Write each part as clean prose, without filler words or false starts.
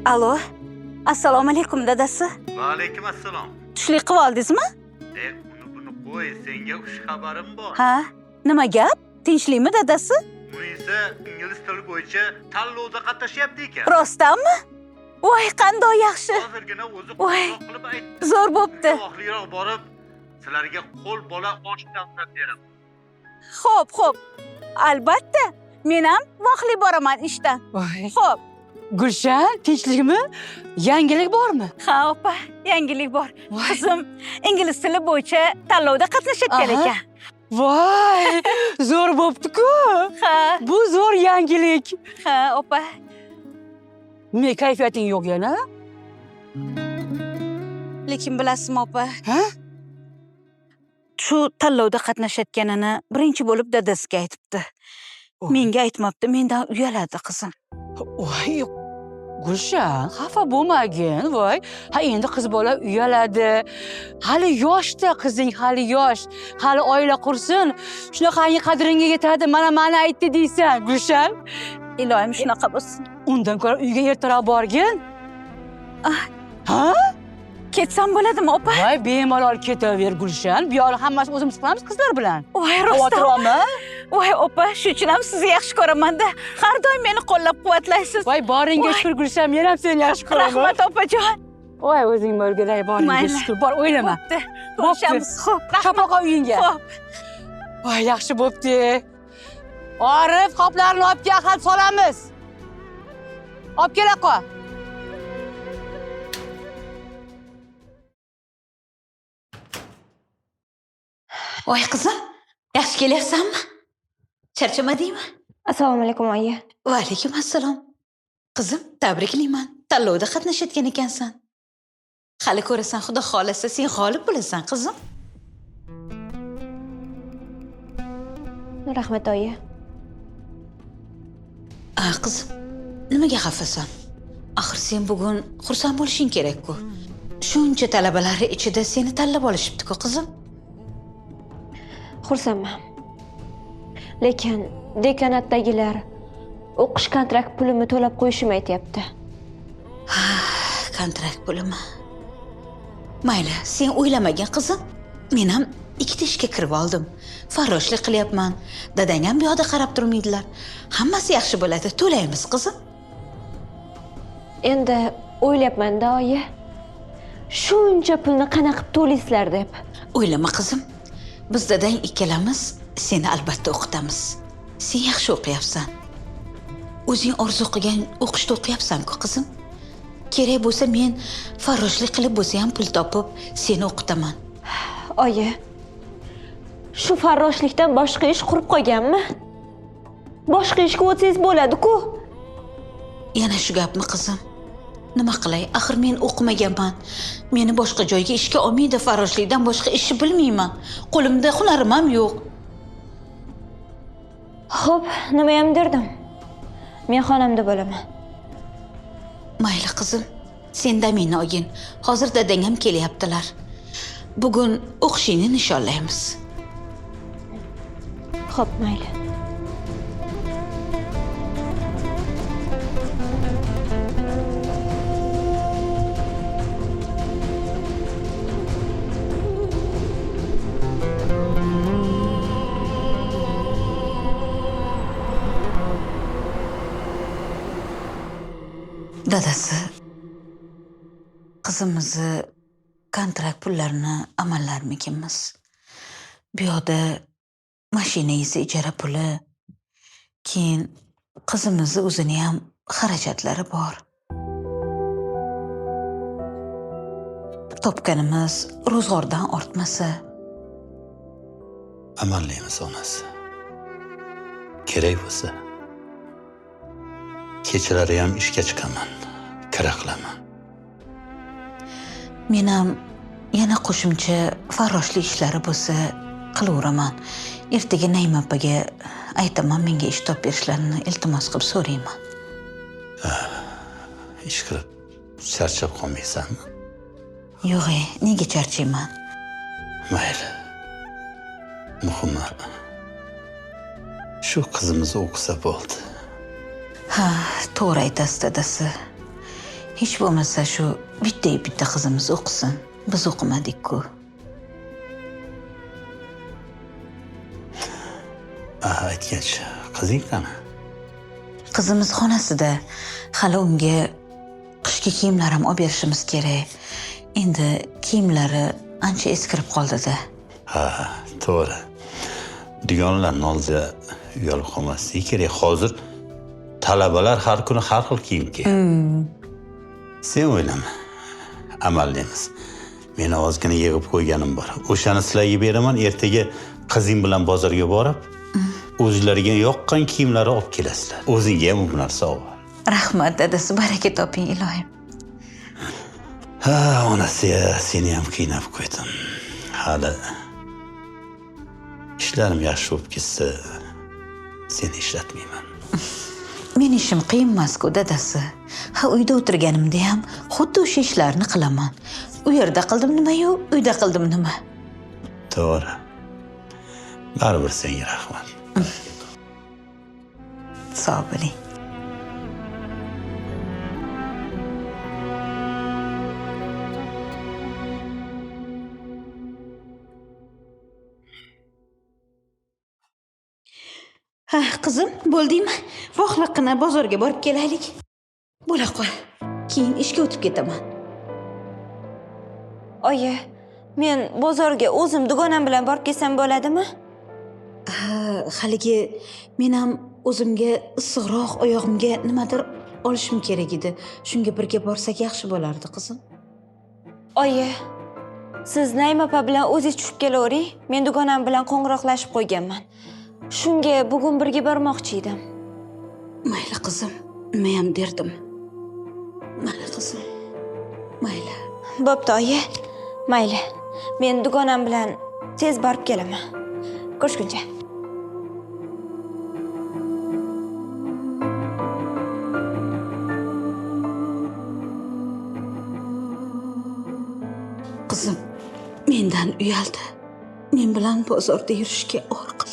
Alo. Assalomu alaykum dadasi. Va alaykum assalom. Tushlik qilib oldingizmi? Buni qo'y, senga xush xabarim bor. Ha? Nima gap? Tinchlikmi dadasi? Munisa ingliz tili bo'yicha tanlovda qatnashyapti ekan. Rostdanmi? Voy, qanday yaxshi. Hozirgina o'zi Voy, qo'ng'iroq qilib aytdi. zo'r bo'pti. Vaqtliroq borib, sizlarga qo'l bola oshdan beraman. Xo'p. Albatta. Men ham vaqtli boraman ishdan. Voy, Xo'p. Gulshan, tinchlikmi? Yangilik bormi? Ha, opa, yangilik bor. Voy. Qizim ingliz tili bo'yicha tanlovda qatnashayotgan Aha. ekan. Voy, zo'r bo'pti-ku. Ha, Bu zo'r yangilik. ha, opa. Nima kayfiyating yo'q yana? Lekin bilasizmi, opa? Ha? Shu tanlovda qatnashayotganini birinchi bo'lib dadasiga aytibdi. Oh. Menga aytmabdi, mendan uyaladi qizim. Voy, Gulshan, xafa bo'lmagin, voy. Ha, endi qiz bola uyaladi. Hali yoshda qizing, hali yosh. Hali oila qursin. Shunaqangi qadringga yetadi. Mana aytdi deysan, Gulshan. Iloyim shunaqa bo'lsin. Undan ko'ra uyga ertaroq borgin. Ah. Ha? Ketsam bo'ladimi, opa? Voy, bemalol ketaver Gulshan. Bu yo'li hammasi o'zimiz qilamiz qizlar bilan. Voy, Xavotir rostmi? olma. Voy, opa, shuning uchun ham sizni yaxshi ko'raman-da. Har doim meni qo'llab-quvvatlaysiz. Voy, boringga Voy. shukur Gulshan, men ham seni yaxshi ko'raman. Rahmat, opajon. Voy, o'zing bo'lgilay, boringga Mayli. shukur. Bor, o'ylama. Bo'pti. Ko'rishamiz. Xo'p, rahmat. Choploq uyingga. Xo'p. Voy, yaxshi bo'pti. Orif, qoplarni olib kel, xat solamiz. Olib kela qol. Voy, qizim, yaxshi kelyapsanmi? Charchamadingmi? Assalomu alaykum oyi. Va alaykum assalom. Qizim, tabriklayman. Tanlovda qatnashayotgan ekansan. Hali ko'rasan, xudo xolasa sen g'olib bo'lasan, qizim. Rahmat oyi. Qizim, nimaga xafasan? Axir sen bugun xursand bo'lishing kerak-ku. Shuncha talabalari ichida seni tanlab olishibdi-ku, qizim. Xursandman. Lekin dekanatdagilar o'qish kontrakt pulini to'lab qo'yishimni aytayapti. Kontrakt pulimi. Mayli, sen o'ylamagin, qizim. Men ham ikkita ishga kirib oldim. Farroshlik qilyapman. Dadang ham bu yoqda qarab turmaydilar. Hammasi yaxshi bo'ladi, to'laymiz, qizim. Endi o'ylayapman-da oyi. Shuncha pulni qana qilib to'laysizlar deb. O'ylama, qizim. Biz dadang ikkalamiz seni albatta o'qitamiz. Sen yaxshi o'qiyapsan. O'zing orzu qilgan o'qishda o'qiyapsan-ku, qizim. Kerak bo'lsa men farroshlik qilib bo'lsa ham pul topib seni o'qitaman. Oyi, shu farroshlikdan boshqa ish qurib qolganmi? Boshqa ishga o'tsangiz bo'ladi-ku. Yana shu gapmi, qizim? Nima qilay? Axir men o'qimaganman. Meni boshqa joyga ishga olmaydi, farroshlikdan boshqa ishni bilmayman. Qo'limda hunarim ham yo'q. Xo'p, nima ham derdim? Men xonamda bo'laman. Mayli, qizim. Sen damingni olgin. Hozir dadang ham kelyaptilar. Bugun o'qishingni nishonlaymiz. Xo'p, mayli. Dadasi qizimizni kontrakt pullarini amallarmikinmiz. Bu yoqda mashina esa ijara puli, keyin qizimizni o'zini ham xarajatlari bor. Topganimiz ro'zg'ordan ortmasa, amallaymiz onasi. Kerak bo'lsa. Kechalari ham ishga chiqaman, kira qilaman. men ham yana qo'shimcha farroshli ishlari bo'lsa qilaveraman. Ertaga Naim opaga aytaman, menga ish topib berishlarini iltimos qilib so'rayman. Ish qilib charchab qolmaysanmi? Yo'q, nega charchayman? Mayli. Muhimi shu qizimiz o'qisa bo'ldi. Ha, to'g'ri aytasiz dadasi. Hech bo'lmasa shu bitta qizimiz o'qisin. Biz o'qimadik-ku. Aytgach, qizing qani? Qizimiz xonasida. Hali unga qishki kiyimlar ham olib berishimiz kerak. Endi kiyimlari ancha eskirib qoldi-da. Ha, to'g'ri. Dugonlarning oldida uyalib qolmaslik kerak. Hozir talabalar har kuni har xil kiyim kiyadi. Sen o'ylama. Amallaymiz. Meni ozgina yig'ib qo'yganim bor. O'shani sizlarga beraman, ertaga qizing bilan bozorga borib, o'zlariga yoqqan kiyimlari olib kelasizlar. O'zingga ham bu narsa ol. Rahmat dadasi, baraka toping ilohim. Ha, onasi, seni ham qiynab qo'ydim. Hali ishlarim yaxshi bo'lib ketsa, seni ishlatmayman. Men ishim qiyin emas-ku dadasi. Ha, uyda o'tirganimda ham xuddi o'sha ishlarni qilaman. U yerda qildim nima-yu, uyda qildim nima. To'g'ri. Baribir senga rahmat. Sog' bo'ling. Ha, qizim, bo'ldingmi? Vohliqqina bozorga borib kelaylik. Bo'la qol. Keyin ishga o'tib ketaman. Oyi, men bozorga o'zim dugonam bilan borib kelsam bo'ladimi? Ha, haligi men ham o'zimga issiqroq oyog'imga nimadir olishim kerak edi. Shunga birga borsak yaxshi bo'lardi, qizim. Oyi, siz Naim opa bilan o'zingiz tushib kelavering. Men dugonam bilan qo'ng'iroqlashib qo'yganman. Shunga bugun birga bormoqchi edim. Mayli qizim, nima ham derdim. Mayli qizim. Mayli. Bo'pti oyi. Mayli. Men dugonam bilan tez borib kelaman. Ko'rishguncha. Qizim mendan uyaldi. Men bilan bozorda yurishga or qildi.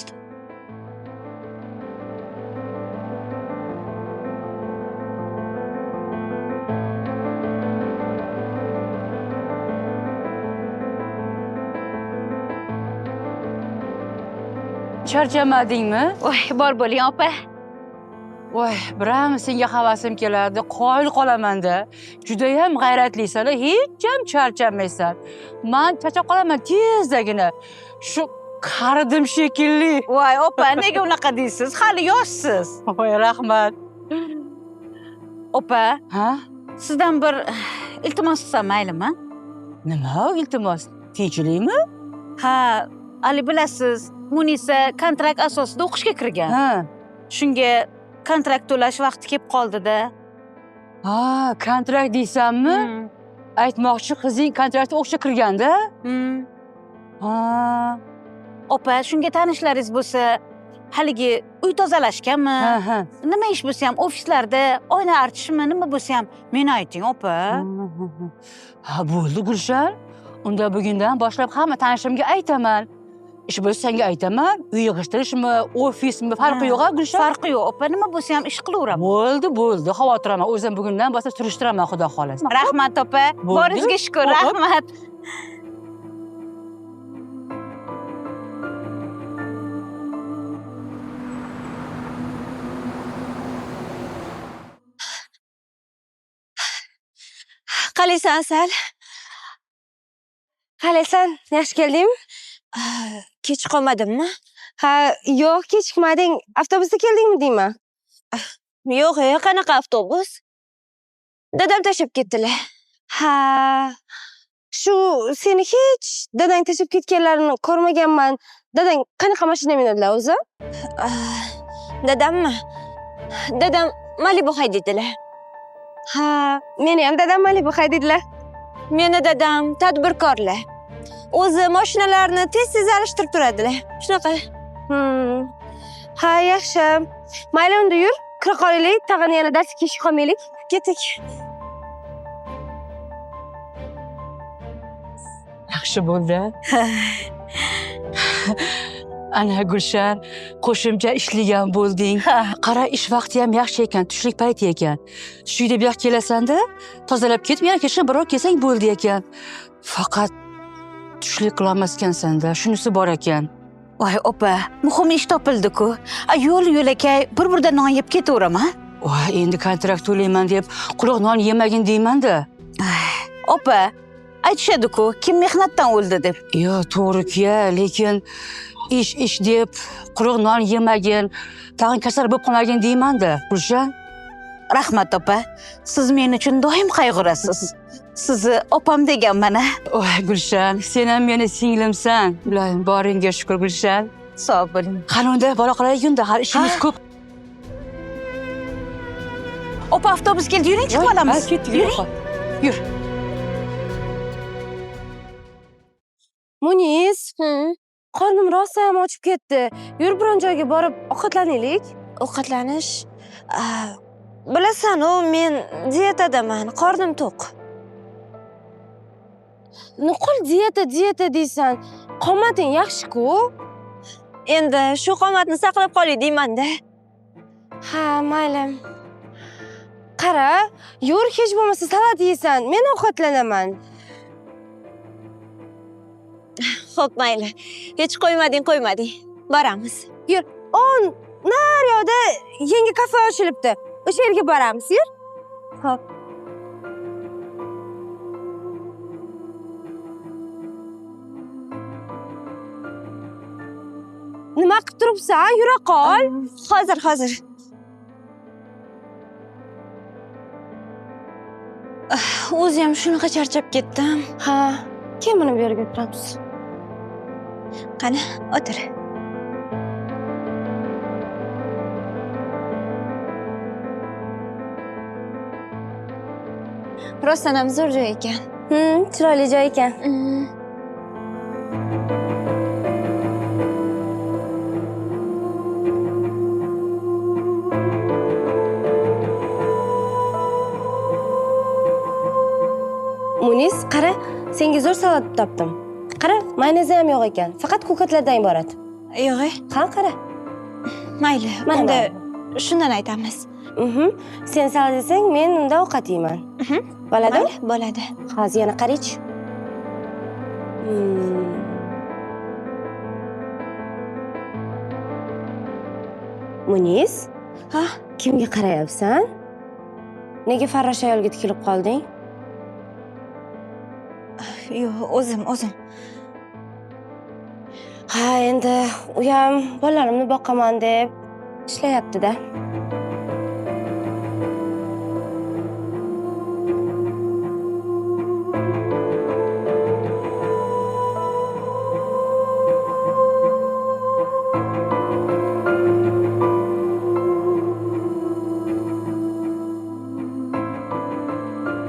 Charchamadingmi? Voy, bor bo'ling opa. Voy, biram senga havasim keladi, qoyil qolaman-da. Judayam g'ayratlisan, hech ham charchamaysan. Men charchab qolaman tezdagina. Shu qaridim shekilli. Voy, opa, nega unaqa deysiz? Hali yoshsiz. Voy, rahmat. Opa, Ha? sizdan bir iltimos qilsam maylimi? Nima iltimos? Tinchlikmi? Ha, ali bilasiz, Munisa kontrakt asosida o'qishga kirgan. Ha. Shunga kontrakt to'lash vaqti kelib qoldi-da. Ha, kontrakt deysanmi? Aytmoqchi, qizing kontraktga o'qishga kirganda? Ha. Opa, shunga tanishlaringiz bo'lsa, haligi uy tozalashganmi? Ha. Nima ish bo'lsa ham ofislarda oyna artishmi, nima bo'lsa ham meni ayting, opa. Ha, bo'ldi Gulshan. Unda bugundan boshlab hamma tanishimga aytaman. Ish bo'lsa senga aytaman. Uy yig'ishtirishmi, ofismi farqi yo'q-a Gulshan? Farqi yo'q, opa, nima bo'lsa ham ish qilaveraman. Bo'ldi, xavotir olma. O'zim bugundan boshlab surishtiraman, xudo xolasa. Rahmat opa. Bo'ldi. Boringizga shukr, rahmat. Qalaysan, Asal? Qalaysan? Yaxshi keldingmi? Kech qolmadimmi? Ha, yo'q, kechikmading. Avtobusda keldingmi deyman? Yo'q, qanaqa avtobus? Dadam tashlab ketdilar. Ha. Shu seni hech dadang tashib ketganlarini ko'rmaganman. Dadang qanaqa mashina minadilar o'zi? Dadammi? Dadam Malibu haydaydilar. Ha, meni ham dadam Malibu haydaydilar. Meni dadam tadbirkorlar. O'zi mashinalarni tez-tez alishtirib turadilar. Shunaqa. Ha, yaxshi. Mayli unda yur, kira qolaylik, tag'in yana darsga kechib qolmaylik. Ketdik. Yaxshi bo'ldi. Ana Gulshan, qo'shimcha ishlagan bo'lding. Qara, ish vaqti ham yaxshi ekan, tushlik payti ekan. Tushlikda bu yoqqa kelasanda, tozalab ketib, yana kechqurun birov kelsang bo'ldi ekan. Faqat tushlik qilolmaskansan-da, shunisi bor ekan. Voy opa, muhim ish topildi-ku. Yo'l-yo'lakay bir-birdan non yeb ketaveraman. Voy, endi kontrakt to'layman deb quruq non yemagin deyman-da. Opa, aytishadi-ku, kim mehnatdan o'ldi deb. Yo, to'g'ri-ku, lekin ish deb quruq non yemagin, tag'in kasal bo'lib qolmagin deyman-da. Gulshan, Rahmat opa, siz men uchun doim qayg'urasiz. Sizni opam deganman-a. voy Gulshan, sen ham meni singlimsan. Ilohim, boringga shukr Gulshan. Sog' bo'ling. Qani unda bola qolaylik-unda, hali ishimiz ko'p. Opa, avtobus keldi, yuring chiqib olamiz. Ketdik, yur. Muniz, qornim rosa ham ochib ketdi. Yur biron joyga borib ovqatlanaylik. Ovqatlanish? Bilasan-ku, men diyetadaman, qornim to'q. Nuqul diyeta deysan. Qomating yaxshi-ku. Endi shu qomatni saqlab qolay deyman-da. Ha, mayli. Qara, yur, hech bo'lmasa salat yeysan. Men ovqatlanaman. Xo'p, mayli. Hech qo'ymading. Boramiz. Yur. Naryoqda yangi kafe ochilibdi. O'sha yerga boramiz, yur. Xo'p. Nima qilib turibsan? Yura qol. Hozir. O'zi ham shunaqa charchab ketdim. Ha, keyin buni bu yerga o'tiramiz. Qani, o'tir. Rostdan ham zo'r joy ekan. Chiroyli joy ekan. Muniz, qara, senga zo'r salat topdim. Qara, mayonezi ham yo'q ekan. Faqat ko'katlardan iborat. Yo'q, Ha, qara. mayli. Unda shundan aytamiz. Sen salat yesang, men unda ovqat yeyman. Bo'ladimi? Bo'ladi. Hozir yana qaraychi. Muniz, Ha? kimga qarayapsan? Nega farrosh ayolga tikilib qolding? Yo'q, o'zim. Ha, endi u ham bolalarimni boqaman deb ishlayapti-da.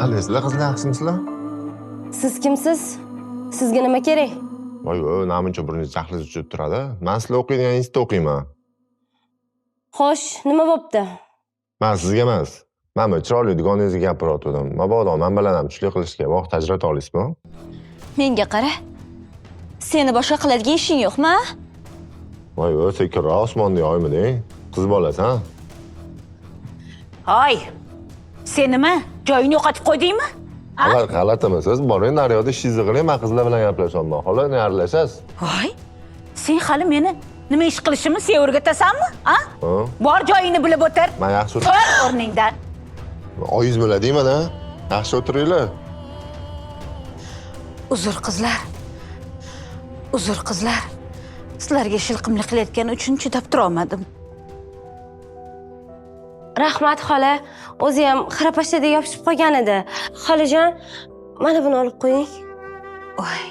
Qalaysizlar, qizlar, yaxshimisizlar? Siz kimsiz? Sizga nima kerak? Voy, namuncha burningiz jahlingiz uchib turadi. Men sizlar o'qiydigan institutda o'qiyman. Xo'sh, nima bo'pti? Men sizga emas. Men bu chiroyli dugonangizga gapirayotgandim. Mabodo men bilan ham tushlik qilishga vaqt ajrata olasizmi? Menga qara. Seni boshqa qiladigan ishing yo'qmi? Voy, sekinroq osmonda yoymiding? Qiz bolasan. Hoy, sen nima? Joyini yo'qotib qo'ydingmi? G'alatimisiz? Boring, naryoqda ishingizni qiling, men qizlar bilan gaplashaman. Xolos, aralashasiz. Voy, sen hali meni nima ish qilishimni sen o'rgatasanmi? Ha? Bor joyini bilib o'tir. Men yaxshi Tur o'rningdan. oyingiz biladingmi-da? Yaxshi o'tiringlar. Uzr qizlar. Uzr qizlar. Sizlarga shilqimlik qilayotgani uchun chidab tura olmadim. Rahmat xola, o'zi ham xirapashtada yopishib qolgan edi. Xolajon, mana buni olib qo'ying. Voy,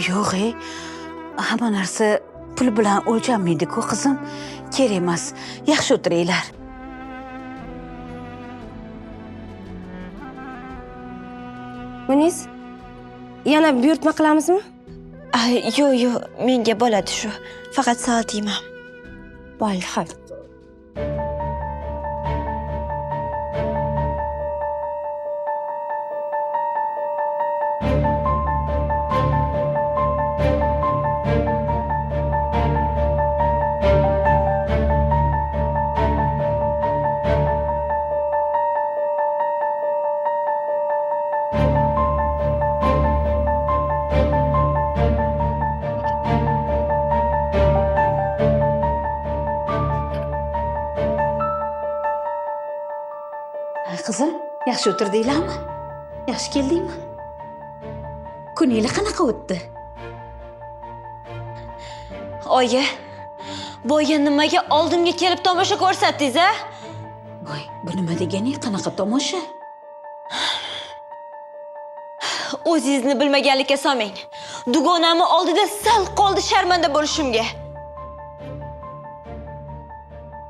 yo'q, hamma narsa pul bilan o'lchanmaydi-ku, qizim. Kerak emas. Yaxshi o'tiringlar. Muniz, yana buyurtma qilamizmi? Yo'q, menga bo'ladi shu. Faqat soat yeyman. Mayli, hal. Qizim, yaxshi o'tirdinglarmi? Yaxshi keldingmi? Kuninglar qanaqa o'tdi? Oyi, boya nimaga oldimga kelib tomosha ko'rsatdingiz, a? Voy, bu nima deganing? Qanaqa tomosha? O'zingizni bilmaganlikka solmang. Dugonamni oldida sal qoldi sharmanda bo'lishimga.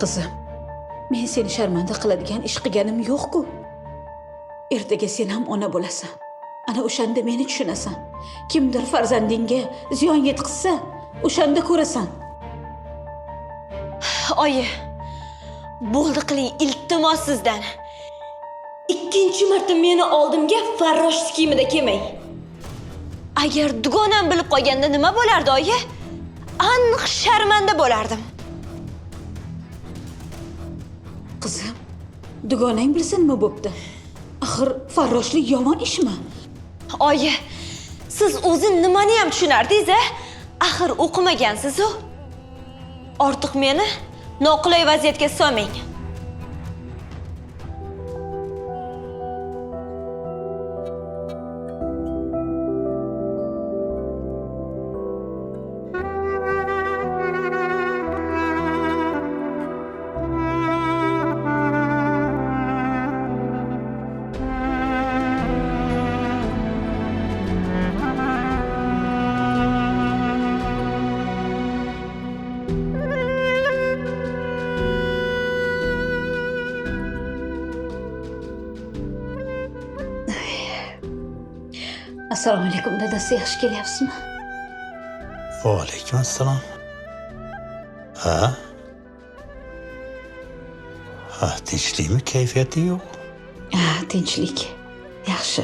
Qizim, men seni sharmanda qiladigan ish qilganim yo'q-ku. Ertaga sen ham ona bo'lasan. Ana o'shanda meni tushunasan. Kimdir farzandingga ziyon yetkazsa, o'shanda ko'rasan. Oyi, bo'ldi qiling, iltimos sizdan. Ikkinchi marta meni oldimga farrosh kiyimida kelmang. Agar dugonam bilib qolganda nima bo'lardi, oyi? Aniq sharmanda bo'lardim. Qizim, dugonang bilsa nima bo'pti? Axir farroshlik yomon ishmi? Oyi, siz o'zi nimani ham tushunardingiz-a? Axir o'qimagansiz-ku. Ortiq meni noqulay vaziyatga solmang. Assalomu alaykum dadasi, yaxshi kelyapsizmi? Va alaykum assalom. Ha, tinchlikmi? Kayfiyati yo'q? Tinchlik. Yaxshi.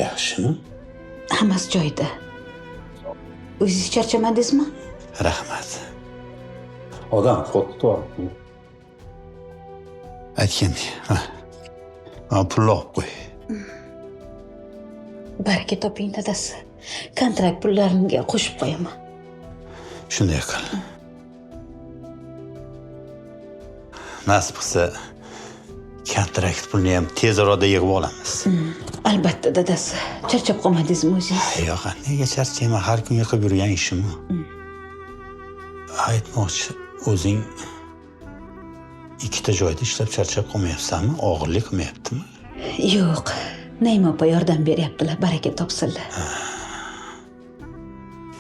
Yaxshimi? Hammasi joyida. O'zingiz charchamadingizmi? Rahmat. Odam xotto. Aytgandek, pulni olib qo'y. Baraka toping dadasi. Kontrakt pullarimga qo'shib qo'yaman. Shunday qil. Nasib qilsa, kontrakt pulni ham tez orada yig'ib olamiz. Albatta dadasi. Charchab qolmadingizmi o'zingiz? Yo'q, nega charchayman? Har kun yiqib yurgan ishim-ku. Aytmoqchi, o'zing ikkita joyda ishlab charchab qolmayapsanmi? Og'irlik qilmayaptimi? Yo'q. Naima opa yordam beryaptilar, baraka topsinlar.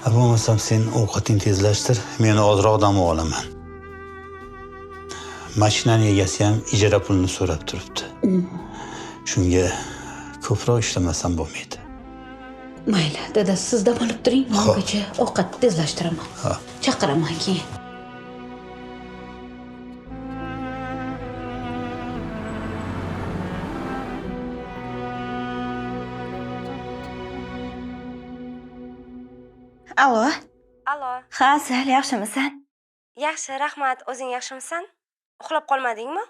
Bo'lmasam sen ovqating tezlashtir, men ozroq dam olaman. Mashinaning egasi ham ijara pulini so'rab turibdi. Shunga ko'proq ishlamasam bo'lmaydi. Mayli, dadasi siz dam olib turing, mengacha ovqatni tezlashtiraman. Chaqiraman keyin. Allo. Allo. Ha, Sal, yaxshimisan? Yaxshi, rahmat. O'zing yaxshimisan? Uxlab qolmadingmi?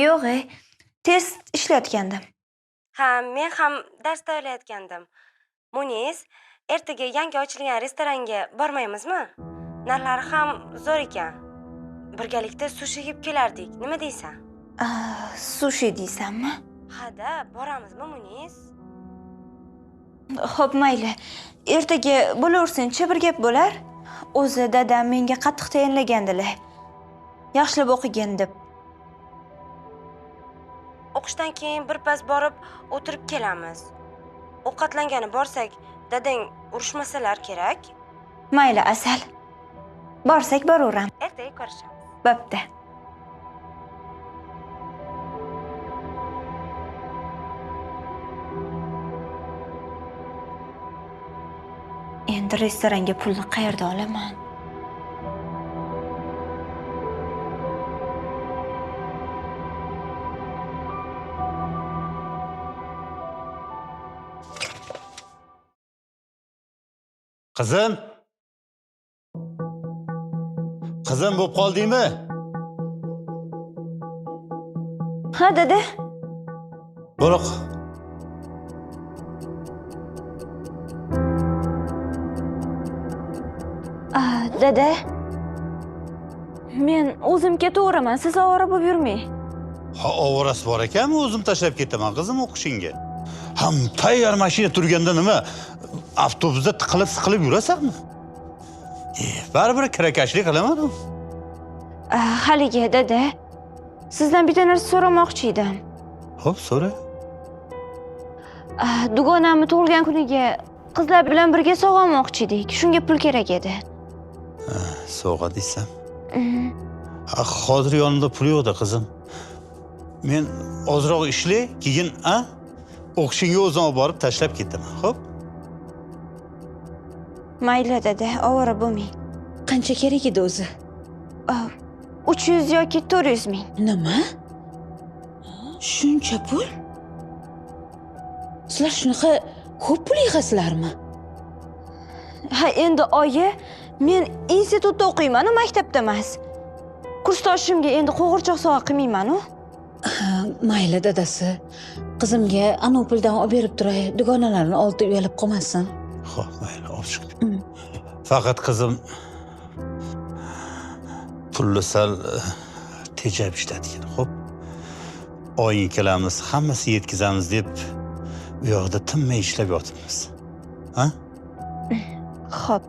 Yo'q, test ishlayotgandim. Ha, men ham dars tayyorlayotgandim. Muniz, ertaga yangi ochilgan restoranga bormaymizmi? Narxlari ham zo'r ekan. Birgalikda sushi yeb kelardik. Nima deysan? Sushi deysanmi? Ha-da, boramizmi Muniz? Xo'p, mayli. Ertaga bo'laversin-chi, bir gap bo'lar. O'zi dadam menga qattiq tayinlagandilar. Yaxshilab o'qigin deb. O'qishdan keyin birpas borib o'tirib kelamiz. Ovqatlangani borsak, dadang urushmasalar kerak. Mayli, Asal. Borsak boraveramiz. Ertaga ko'rishamiz. Bo'pti. Endi restoranga pulni qayerdan olaman? Qizim? Qizim bo'lib qoldingmi? Ha, dada. Bo'liq. Dada. Men o'zim ketaveraman, siz ovora bo'lib yurmang. Ha, ovorasi bor ekanmi? O'zim tashlab ketaman qizim o'qishingga. Ham tayyor mashina turganda nima? Avtobusda tiqilib yurasanmi? Baribir kirakashlik qilaman-ku. Haligi dada. Sizdan bitta narsa so'ramoqchi edim. Xo'p, so'ra. Dugonamni tug'ilgan kuniga qizlar bilan birga sovg'a olmoqchi edik. Shunga pul kerak edi. Sovg'a desam. Hozir yonimda pul yo'qda qizim. Men ozroq ishlay, keyin o'qishingga o'zim olib borib tashlab ketaman. Xo'p? Mayli dada, ovora bo'lmang. Qancha kerak edi o'zi? 300 yoki 400 ming. Nima? Shuncha pul? Sizlar shunaqa ko'p pul yig'asizlarmi? Ha, endi oyi, men institutda o'qiyman-u, maktabda emas. Kursdoshimga endi qo'g'irchoq sovg'a qilmayman-u. Mayli dadasi. Qizimga anu puldan olib berib turay, dugonalarni oldida uyalib qolmasin. Xo'p, mayli, olib chiq. Faqat qizim pulni sal tejab ishlatgan. Xo'p. Oy ikkalamiz hammasi yetkazamiz deb u yoqda tinmay ishlab yotibmiz. Ha? Xo'p.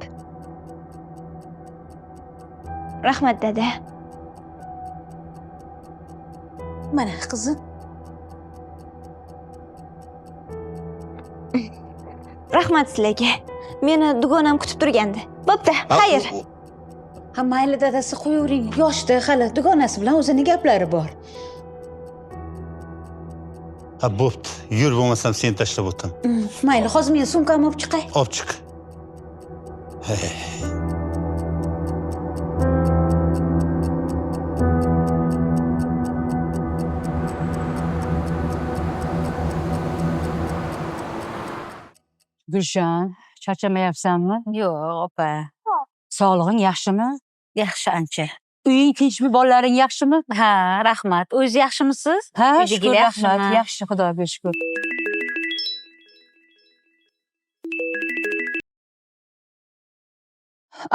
Rahmat dada. Mana qizim. Rahmat sizlarga. Meni dugonam kutib turgandi. Bo'pti, xayr. Ha, mayli dadasi, qo'yavering. Yoshda hali dugonasi bilan o'zining gaplari bor. Ha, bo'pti. Yur, bo'lmasam seni tashlab o'taman. Mayli, hozir men sumkamni olib chiqay. Olib chiq. Gulshan, charchamayapsanmi? Yo'q, opa. Sog'lig'ing yaxshimi? Yaxshi ancha. Uying tinchmi, bolalaring yaxshimi? Ha, rahmat. O'zi yaxshimisiz? Ha, Uydagilar shukr, rahmat. yaxshimi? Yaxshi, Xudoga shukr.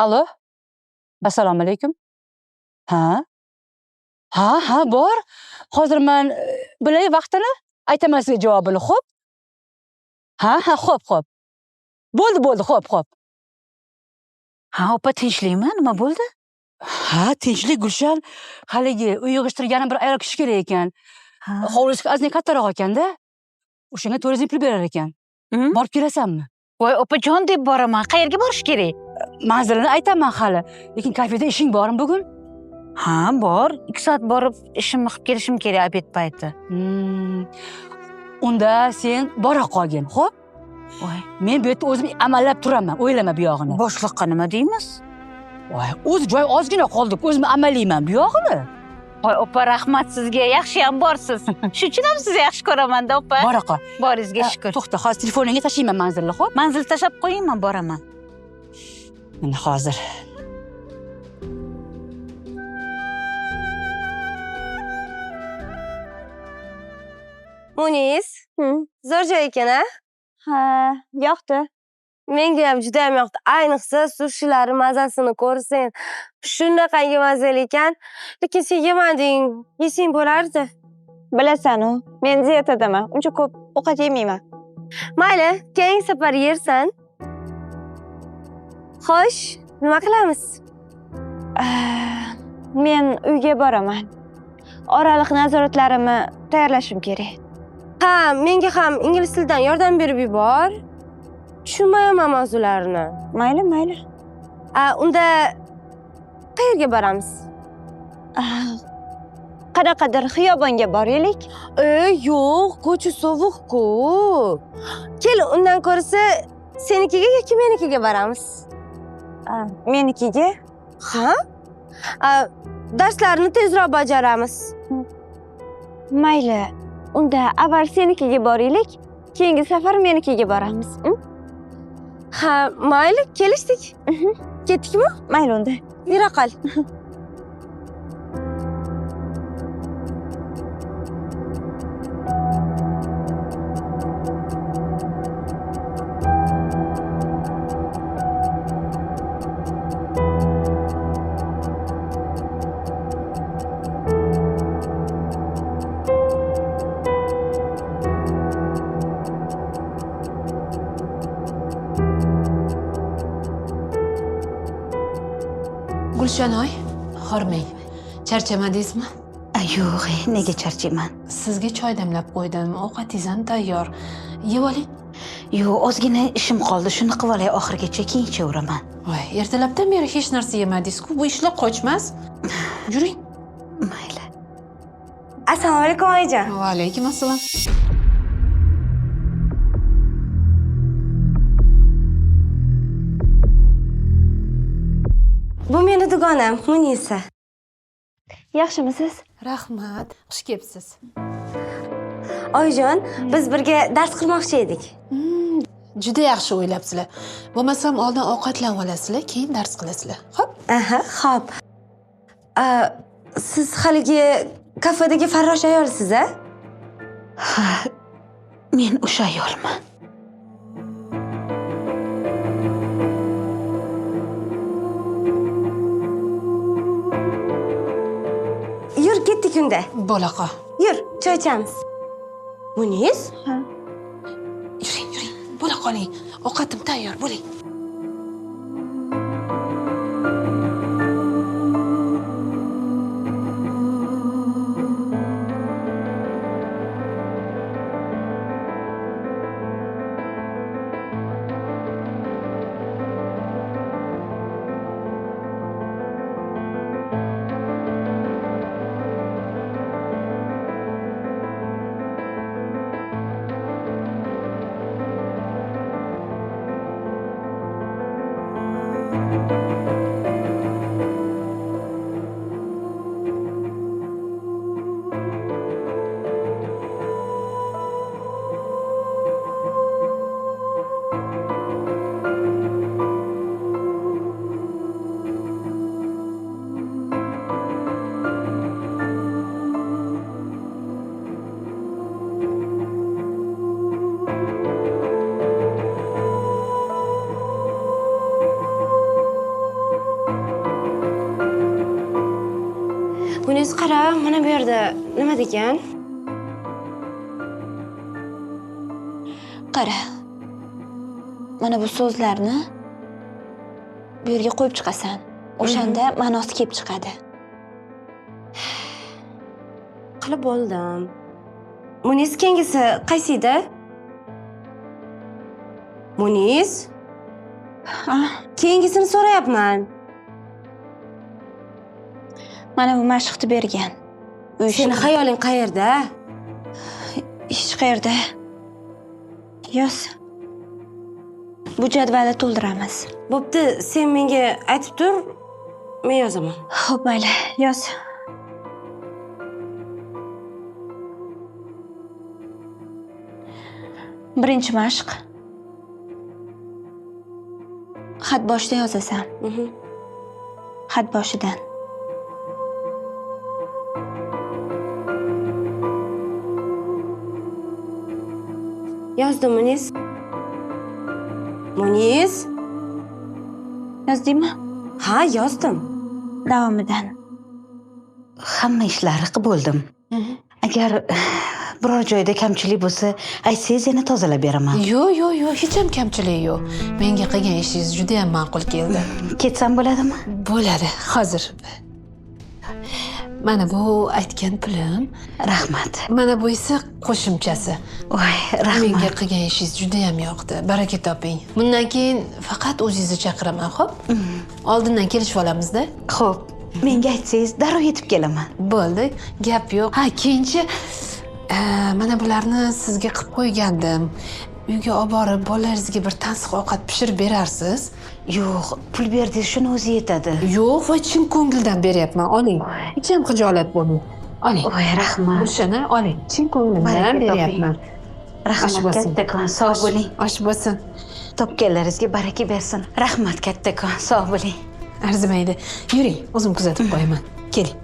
Alo. Assalomu alaykum. Ha, bor. Hozir men bilay vaqtini aytaman sizga javobini, xo'p? Ha, xo'p. Bo'ldi, xo'p. Ha, opa tinchlikmi? Nima bo'ldi? Ha, tinchlik Gulshan. Haligi uy yig'ishtirganim bir ayol kishi kerak ekan. Hovlisi ozgina kattaroq ekanda. O'shanga 400 ming pul berar ekan. Borib kelasanmi? Voy, opajon deb boraman. Qayerga borish kerak? Manzilini aytaman hali. Lekin kafeda ishing bormi bugun? Ha, bor. 2 soat borib ishimni qilib kelishim kerak obed payti. Unda sen bora qolgin, xo'p? Voy, Men bu yerda o'zim amallab turaman, o'ylama bu yog'ini. boshliqqa nima deymiz? Voy, o'zi joy ozgina qoldi, o'zim amaliyman bu yog'ini. Voy, opa, rahmat sizga. Yaxshiyam borsiz. Shuning uchun ham sizni yaxshi ko'raman-da, opa. Bora qol. Boringizga shukr. To'xta, hozir telefoningga tashlayman manzilni, xo'p? Manzil tashab qo'ying, men boraman. Mana hozir. Munis, zo'r joy ekan-a? Ha, yoqdi. Menga ham juda ham yoqdi. Ayniqsa sushilari mazasini ko'rsang, shunaqangi mazali ekan. Lekin sen yemading, yesang bo'lardi. Bilasan-u, men diyetadaman. Uncha ko'p ovqat yemayman. Mayli, keyingi safar yersan. Xo'sh, nima qilamiz? Men uyga boraman. Oraliq nazoratlarimni tayyorlashim kerak. Ha, menga ham ingliz tilidan yordam berib yubor. Tushunmayman mavzularini. Mayli. Unda qayerga boramiz? Qanaqadir xiyobonga boraylik. Yo'q, ko'cha sovuq-ku. Kel, undan ko'rsa senikiga yoki menikiga boramiz. Menikiga? Ha? Darslarni tezroq bajaramiz. Mayli. Unda avval senikiga boraylik, keyingi safar menikiga boramiz. Ha, mayli, kelishdik. Ketdikmi? Mayli unda. Yura qol. Gulshanoy, hormang. Charchamadingizmi? Yo'q, nega charchayman? Sizga choy damlab qo'ydim. Ovqatingiz ham tayyor. Yeb oling. Yo'q, ozgina ishim qoldi. Shuni qilib olay, oxirigacha keyin ichaveraman. Voy, ertalabdan beri hech narsa yemadingiz-ku. Bu ishlar qochmas. Yuring. Mayli. Assalomu alaykum oyijon. Va alaykum assalom. Bu meni dugonam, Munisa. Yaxshimisiz? Rahmat. Xush kelibsiz. Oyijon, biz birga dars qilmoqchi edik. Juda yaxshi o'ylabsizlar. Bo'lmasam oldin ovqatlanib olasizlar, keyin dars qilasizlar. Xo'p? Aha, xo'p. Siz haligi kafedagi farrosh ayolsiz-a? Ha, men o'sha ayolman. Yur, ketdik unda. Bo'laqa. Yur, choy ichamiz. Muniz? Yuring. Bo'la qoling. Ovqatim tayyor, bo'ling. Muniz, qara, mana bu yerda nima degan? Qara. Mana bu so'zlarni bu yerga qo'yib chiqasan. O'shanda ma'nosi kelib chiqadi. Qilib bo'ldim. Muniz, keyingisi qaysi edi? Muniz? Keyingisini so'rayapman. Mana bu mashqni bergan. Seni xayoling qayerda? Hech qayerda. Yoz. Bu jadvalda to'ldiramiz. Bo'pti, sen menga aytib tur, men yozaman. Xo'p, mayli, yoz. Birinchi mashq. Xat boshida yozasan. Xat boshidan. Yozdim, Muniz. Muniz? Yozdingmi? Ha, yozdim. Davomidan. Hamma ishlarni qilib bo'ldim. Agar biror joyda kamchilik bo'lsa aytsangiz yana tozalab beraman. Yo'q, hech ham kamchilik yo'q. Menga qilgan ishingiz juda ham ma'qul keldi. Ketsam bo'ladimi? Bo'ladi, hozir. Mana bu aytgan pulim. Rahmat. Mana bu esa qo'shimchasi. Voy, Menga rahmat. qilgan ishingiz juda ham yoqdi. Baraka toping. Bundan keyin faqat o'zingizni chaqiraman, xo'p? Oldindan kelishib olamizda. Xo'p, menga aytsangiz darrov yetib kelaman. Bo'ldi, gap yo'q. Ha, keyinchi mana bularni sizga qilib qo'ygandim. Uyga olib borib, bolalaringizga bir tansiq ovqat pishirib berarsiz. Yo'q, pul berdingiz, shuni o'zi yetadi. Yo'q, voy chin ko'ngildan beryapman. Oling. Hech ham xijolat bo'lmang. Oling. Voy, rahmat. O'shani oling. Chin ko'nglimdan Baraka beryapman. Rahmat kattakon, sog' bo'ling. Osh bo'lsin. Topganlaringizga baraka bersin. Rahmat kattakon, sog' bo'ling. Arzimaydi. Yuring, o'zim kuzatib qo'yaman. Keling.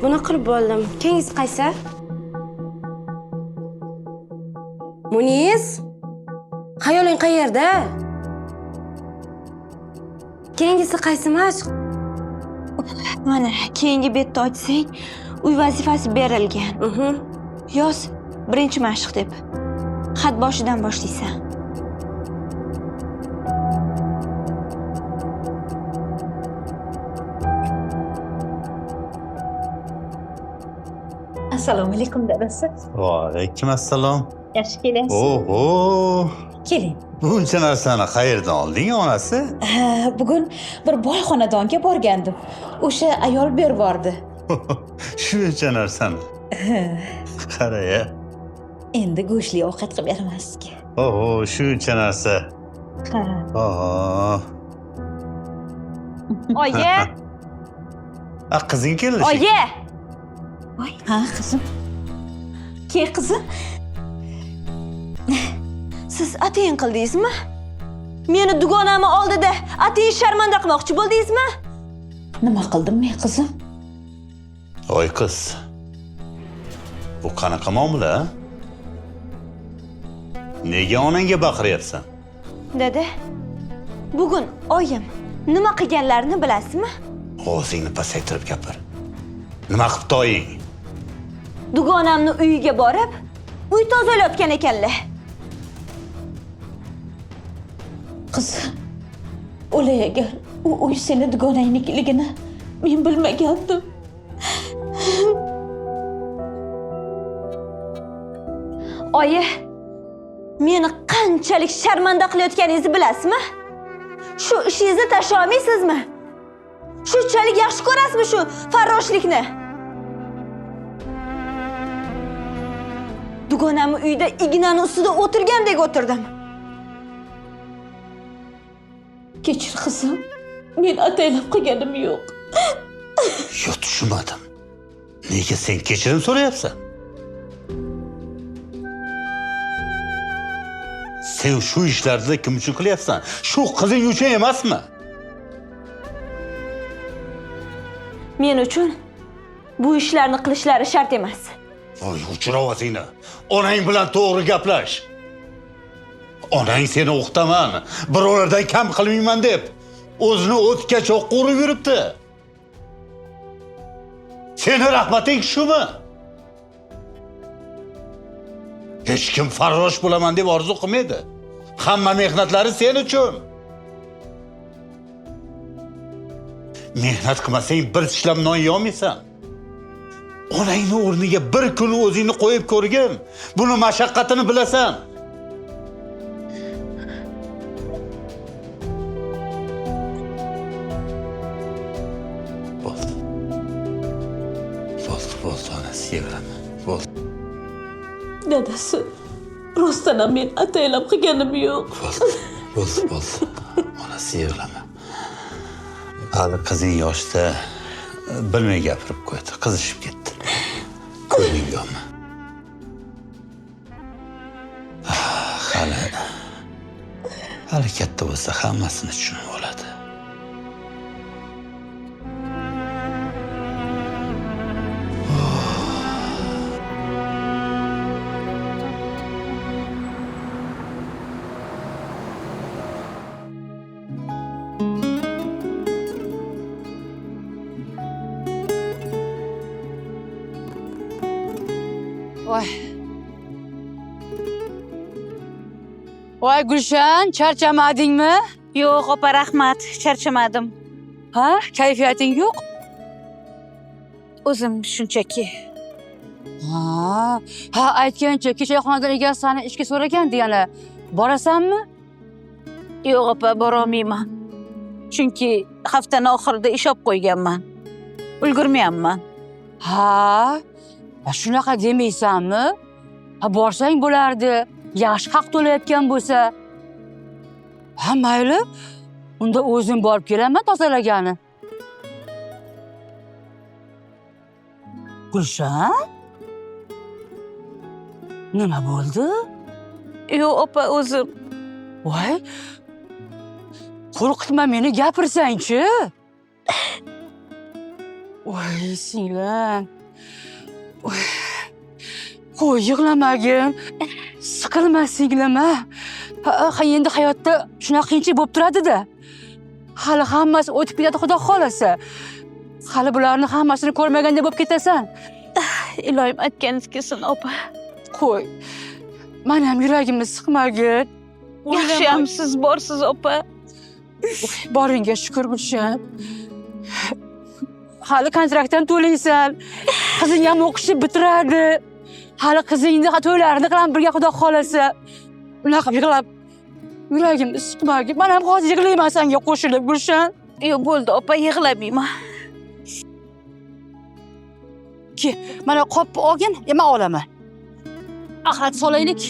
Buni qilib bo'ldim. Keyingisi qaysi? Muniz? Xayoling qayerda? Keyingisi qaysi mashq? Mana keyingi betda ochsang, uy vazifasi berilgan. Yoz birinchi mashq deb. Xat boshidan boshlaysan. Assalomu alaykum dadasi. Va alaykum assalom. Yaxshi kelasiz. Oho. Keling. Buncha narsani qayerdan olding, onasi? Bugun bir boy xonadonga borgandim. O'sha ayol berib bordi. Shuncha narsani. Qara-ya. Endi go'shtli ovqat qilib beraman sizga. Oho, shuncha narsa. Ha. Oho. Oyi, Qizing keldi. oyi. Voy, ha qizim. Ke qizim. Siz atayin qildingizmi? Meni dugonamni oldida atayin sharmanda qilmoqchi bo'ldingizmi? Nima qildim men qizim? Voy qiz. Bu qanaqa muomala? Nega onangga baqiryapsan? Dada, bugun oyim nima qilganlarini bilasizmi? Og'zingni pasaytirib gapir. Nima qilibdi oying? Dugonamni uyiga borib, uy tozalayotgan ekanlar. Qizim. O'lay agar u uy seni dugonangnikiligini men bilmagandim. Oyi, meni qanchalik sharmanda qilayotganingizni bilasizmi? Shu ishingizni tashlay olmaysizmi? Shunchalik yaxshi ko'rasizmi shu farroshlikni? Dugonamni uyida ignani ustida o'tirgandek o'tirdim. Kechir qizim. Men ataylab qilganim yo'q. Yo'q, tushunmadim. Nega sen kechirim so'rayapsan? Sen shu ishlarda kim uchun qilyapsan? Shu qizing uchun emasmi? Men uchun bu ishlarni qilishlari shart emas. Voy, o'chir ovozingni. Onang bilan to'g'ri gaplash. Onang seni o'qitaman, birovlardan kam qilmayman deb o'zini o'tga cho'qqa urib yuribdi. Seni rahmating shumi? Hech kim farrosh bo'laman deb orzu qilmaydi. Hamma mehnatlari sen uchun. Mehnat qilmasang bir tishlab non yeyolmaysan. Onangni o'rniga bir kun o'zingni qo'yib ko'rgin. Buni mashaqqatini bilasan. Bo'ldi. Bo'ldi, onasi yig'lama. Bo'ldi. Dadasi, rostdan ham men ataylab qilganim yo'q. Bo'ldi. Onasi yig'lama. Hali qizing yoshda bilmay gapirib qo'ydi, qizishib ketdi. Ko'ngling yo'qmi? Hali katta bo'lsa hammasini tushunib oladi. Voy. Voy Gulshan, charchamadingmi? Yo'q, opa, rahmat. Charchamadim. Ha? Kayfiyating yo'q? O'zim shunchaki. Ha, aytgancha kecha xonadon egasi seni ishga so'ragandi yana. Borasanmi? Yo'q, opa, borolmayman. Chunki haftani oxirida ish olib qo'yganman. Ulgurmayapman. Ha? Shunaqa demaysanmi? Ha, borsang bo'lardi. Yaxshi haq to'layotgan bo'lsa. Ha, mayli. Unda o'zim borib kelaman tozalagani. Gulshan? Nima bo'ldi? Yo'q, opa, o'zim. Voy. Qo'rqitma meni, gapirsang-chi. Voy, singlim. Qo'y, yig'lamagin. Siqilma singlim, ha. Endi hayotda shunaqa qiyinchilik bo'lib turadi-da. Hali hammasi o'tib ketadi, xudo xolasa. Hali bularni hammasini ko'rmaganda bo'lib ketasan. Iloyim aytganingiz kelsin, opa. Qo'y. Men ham yuragimni siqmagin. Yaxshiyam siz borsiz, opa. Boringga shukur Gulshan. Hali kontraktdan to'laysan. Qizing ham o'qishni bitiradi. Hali qizingni to'ylarini qilamiz birga, xudo xolasa. Unaqa yig'lab yuragimni siqmagin. Men ham hozir yig'layman senga qo'shilib, Gulshan. Yo'q, bo'ldi, opa, yig'lamayman. Ki, mana qopni olgin, men olaman. Axlat solaylik.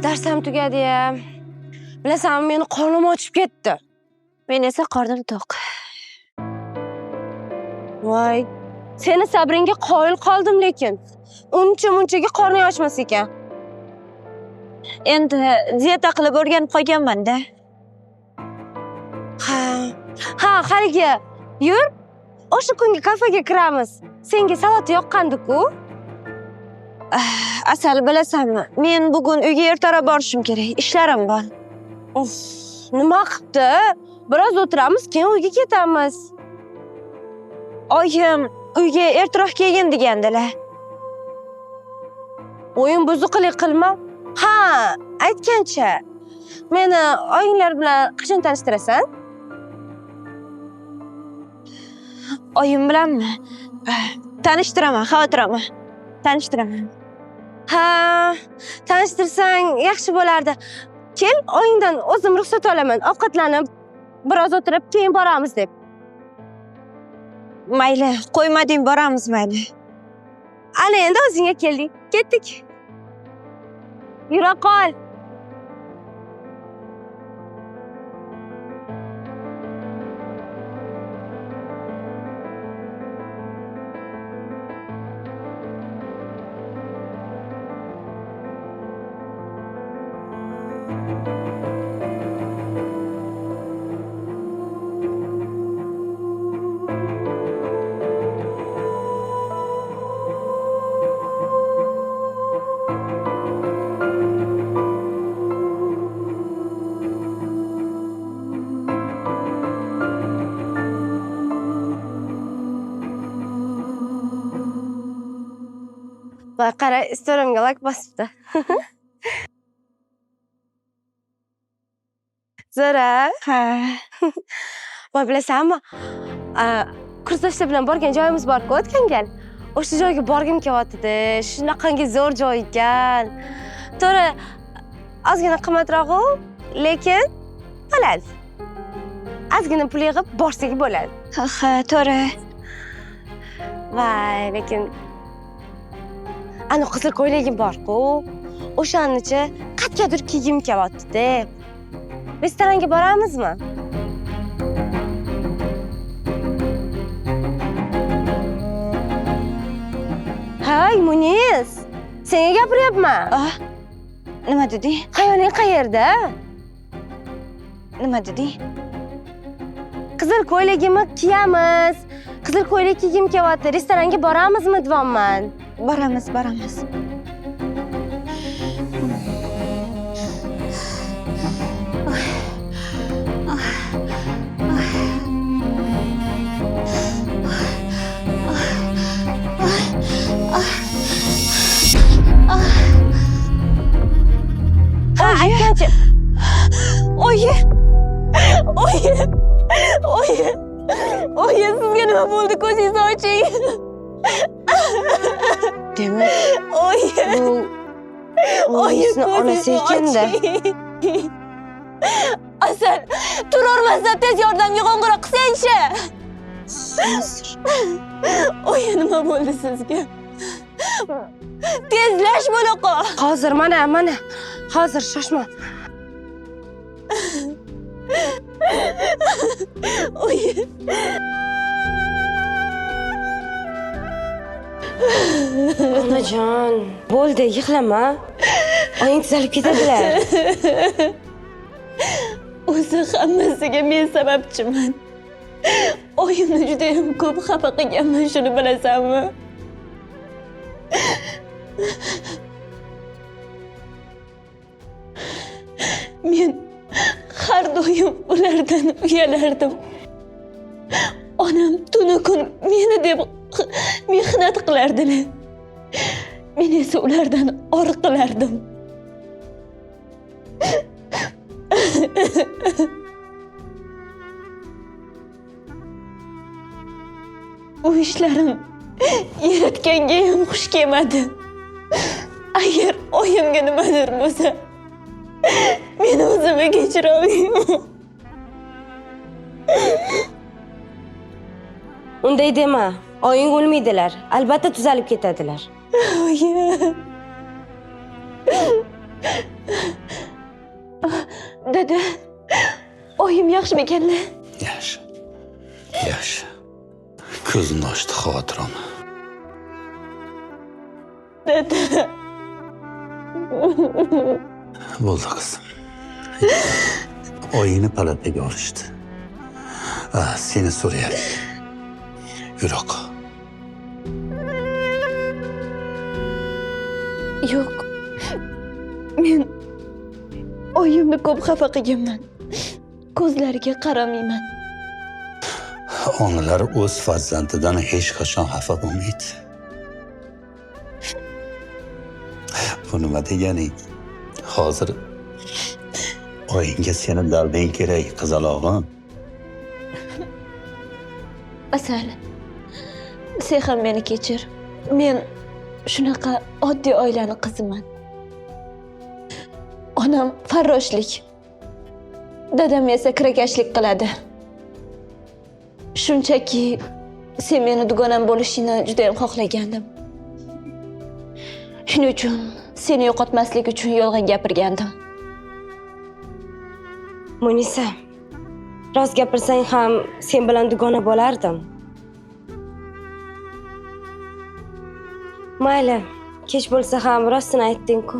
Darsam tugadi-ya. Bilasanmi, meni qornim ochib ketdi. Men esa qornim to'q. Voy, seni sabringga qoyil qoldim lekin. Uncha-munchaga qorning ochmas ekan. Endi dieta qilib o'rganib qolganman-da. Ha, haligi, yur. O'sha kungi kafega kiramiz. Senga salat yoqqandi-ku. Asal, bilasanmi? Men bugun uyga ertaroq borishim kerak. Ishlarim bor. Nima qilibdi? Biroz o'tiramiz, keyin uyga ketamiz. Oyim uyga ertaroq kelgin degandilar. O'yin buzuqlik qilma. Ha, aytgancha. Meni oyinglar bilan qachon tanishtirasan? Oyim bilanmi? Tanishtiraman, xavotiraman. Tanishtiraman. Ha, tanishtirsang yaxshi bo'lardi. Kel, oyingdan o'zim ruxsat olaman. Ovqatlanib, biroz o'tirib, keyin boramiz deb. Mayli, qo'ymading, boramiz, mayli. Ana endi o'zingga keldik. Ketdik. Yura qol. Voy, qara, storimga like bosibdi. Zora. Ha. Voy, bilasanmi? Kursdoshlar bilan borgan joyimiz bor-ku o'tgan gal. O'sha joyga borgim kelyapti. Shunaqangi zo'r joy ekan. To'g'ri, ozgina qimmatroq-ku, lekin halol. Ozgina pul yig'ib borsak bo'ladi. Ha, to'g'ri. Voy, lekin ana qizil ko'ylagim bor-ku. O'shanichi qatgadir kiygim kelyapti-da. restoranga boramizmi? Hay, Muniz. Senga gapiryapman. Nima deding? Xayoling qayerda? Nima deding? Qizil ko'ylagimni kiyamiz. Qizil ko'ylak kiygim kelyapti. Restoranga boramizmi deyapman. Boramiz, boramiz. Aytgancha. Oyi. Oyi. Oyi. Oyi, sizga nima bo'ldi? Ko'zingizni oching. Demak, Oyi. bu Munizning onasi ekanda. Asal, turolmasdan tez yordamga qo'ng'iroq qilsangchi. Hozir. Oyi, nima bo'ldi sizga? Tezlash bo'laqa. Hozir mana. Hozir shoshma. Oyi. Onajon, bo'ldi, yig'lama. Oying tuzalib ketadilar. O'zi hammasiga men sababchiman. Oyimni juda ham ko'p xafa qilganman, shuni bilasanmi? Men har doim ulardan uyalardim. Onam tunu kun meni deb mehnat qilardilar. Men esa ulardan or qilardim. Bu ishlarim yaratganga ham xush kelmadi. Agar oyimga nimadir bo'lsa, men o'zimga kechira olmayman. Unday dema. Oying o'lmaydilar. Albatta tuzalib ketadilar. Oyi. Dada, oyim yaxshimi ekanlar? Yaxshi. Yaxshi. Ko'zimni ochdi xavotirim. Dada. Bo'ldi qizim. Oyingni palataga olishdi. Seni so'rayapti. Yuraq. Yo'q. Men oyimni ko'p xafa qilganman. Ko'zlariga qaramayman. Onalar o'z farzandidan hech qachon xafa bo'lmaydi. Bu nima deganing? Hozir oyingga seni dalbang kerak, qizalog'im. Asal, sen ham meni kechir. Men shunaqa oddiy oilani qiziman. Onam farroshlik, dadam esa kirakashlik qiladi. Shunchaki sen meni dugonam bo'lishingni juda ham xohlagandim. Shuning uchun seni yo'qotmaslik uchun yolg'on gapirgandim. Munisa, rost gapirsang ham sen bilan dugona bo'lardim. Mayli, kech bo'lsa ham rostini aytding-ku.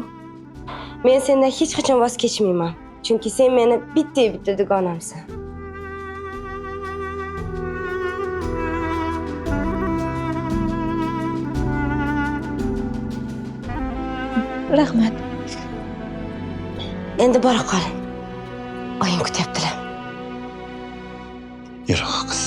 Men sendan hech qachon voz kechmayman. Chunki sen meni bitta dugonamsan. Rahmat. Endi bora qol. Oying kutyaptilar. Yuraq qiz.